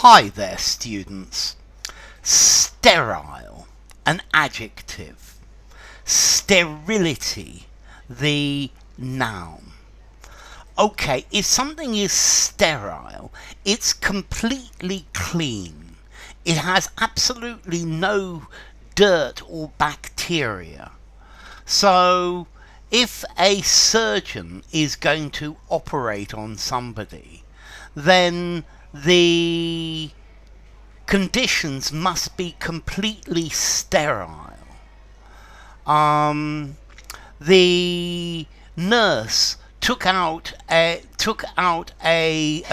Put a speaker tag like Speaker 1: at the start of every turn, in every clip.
Speaker 1: Hi there, students. Sterile, an adjective. Sterility, the noun. Okay, if something is sterile, it's completely clean. It has absolutely no dirt or bacteria. So, if a surgeon is going to operate on somebody, then the conditions must be completely sterile. The nurse took out a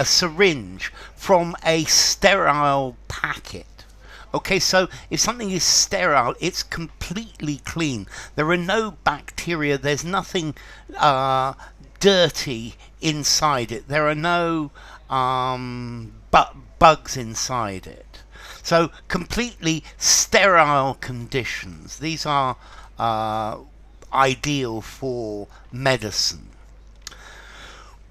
Speaker 1: syringe from a sterile packet. Okay, so if something is sterile, it's completely clean. There are no bacteria. There's nothing dirty inside it. There are no bugs inside it. So completely sterile conditions. These are ideal for medicine.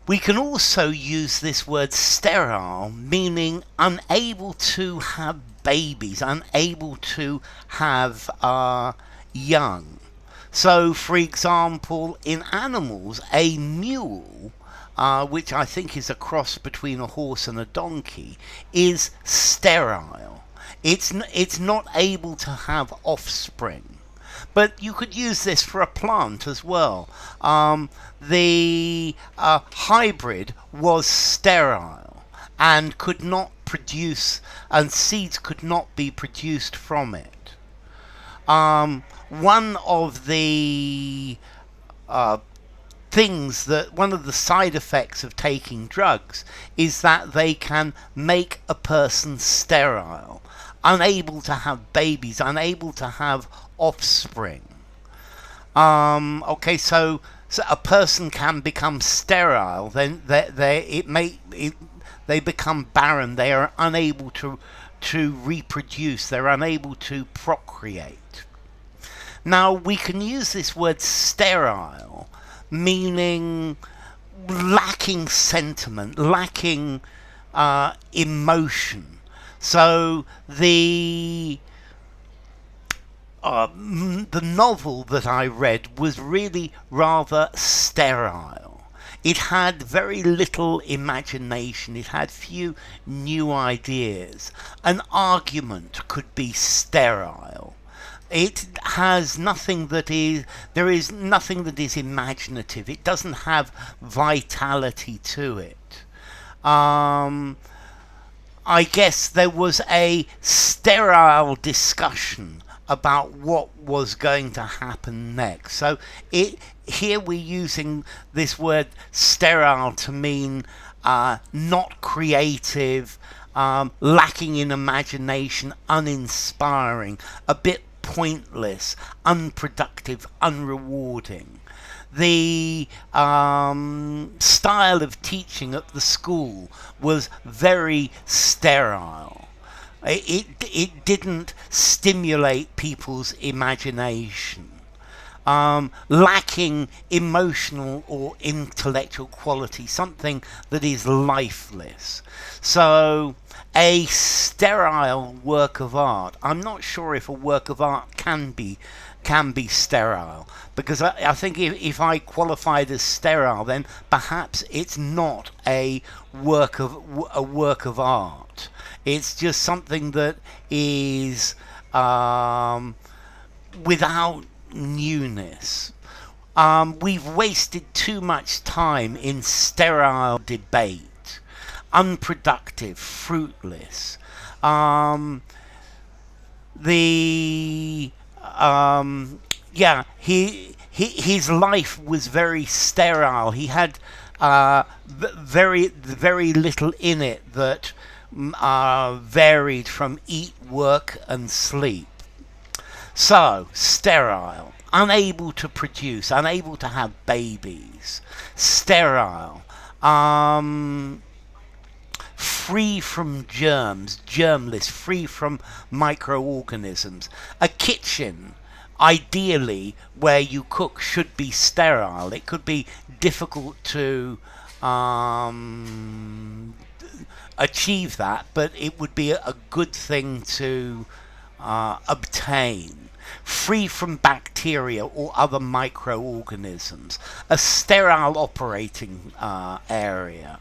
Speaker 1: We can also use this word sterile, meaning unable to have babies, unable to have young. So, for example, in animals, a mule, which I think is a cross between a horse and a donkey, is sterile. It's not able to have offspring. But you could use this for a plant as well. The hybrid was sterile and could not produce, and seeds could not be produced from it. One of the one of the side effects of taking drugs is that they can make a person sterile, unable to have babies, unable to have offspring. Okay, so a person can become sterile, then they become barren. They are unable to reproduce. They're unable to procreate. Now we can use this word sterile, meaning lacking sentiment, lacking emotion. So the novel that I read was really rather sterile. It had very little imagination. It had few new ideas. An argument could be sterile. It has nothing that is, there is nothing that is imaginative. It doesn't have vitality to it. I guess there was a sterile discussion about what was going to happen next. So here we're using this word sterile to mean not creative, lacking in imagination, uninspiring, a bit pointless, unproductive, unrewarding. The style of teaching at the school was very sterile. It didn't stimulate people's imagination. Lacking emotional or intellectual quality, something that is lifeless. So a sterile work of art, I'm not sure if a work of art can be sterile, because I think if I qualified as sterile, then perhaps it's not a work of art. It's just something that is without newness. We've wasted too much time in sterile debate, unproductive, fruitless. His life was very sterile. He had very little in it that varied from eat, work, and sleep. So, sterile, unable to produce, unable to have babies. Sterile, free from germs, germless, free from microorganisms. A kitchen, ideally, where you cook should be sterile. It could be difficult to achieve that, but it would be a good thing to obtain. Free from bacteria or other microorganisms, a sterile operating area,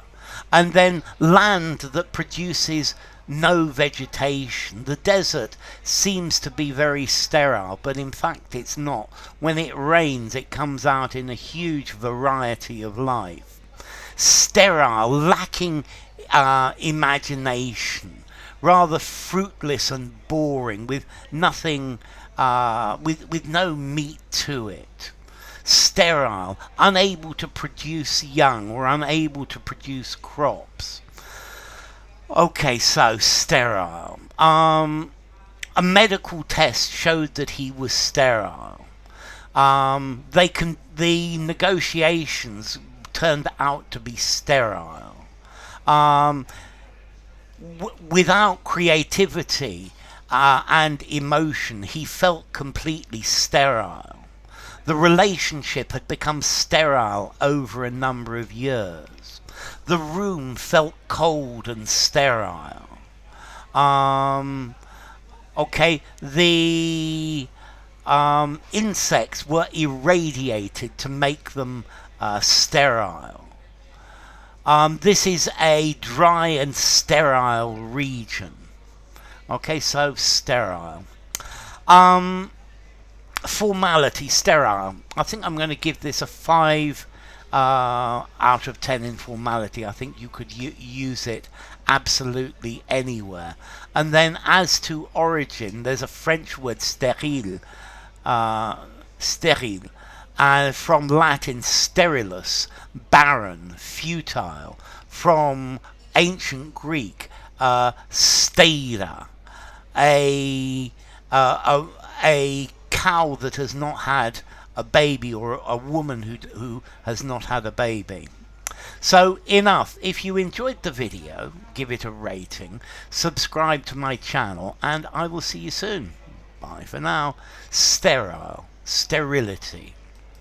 Speaker 1: and then land that produces no vegetation. The desert seems to be very sterile, but in fact it's not. When it rains, it comes out in a huge variety of life. Sterile, lacking imagination, rather fruitless and boring, with nothing, with no meat to it. Sterile, unable to produce young or unable to produce crops. Okay, so sterile. A medical test showed that he was sterile. The negotiations turned out to be sterile. Without creativity and emotion, he felt completely sterile. The relationship had become sterile over a number of years. The room felt cold and sterile. Okay, the insects were irradiated to make them sterile. This is a dry and sterile region. Okay, so sterile. Formality, sterile. I think I'm going to give this a 5 out of 10 in formality. I think you could use it absolutely anywhere. And then as to origin, there's a French word sterile, sterile, from Latin sterilus, barren, futile, from ancient Greek steira, a cow that has not had a baby, or a woman who has not had a baby. So enough. If you enjoyed the video, give it a rating, subscribe to my channel, and I will see you soon. Bye for now. Sterile, sterility.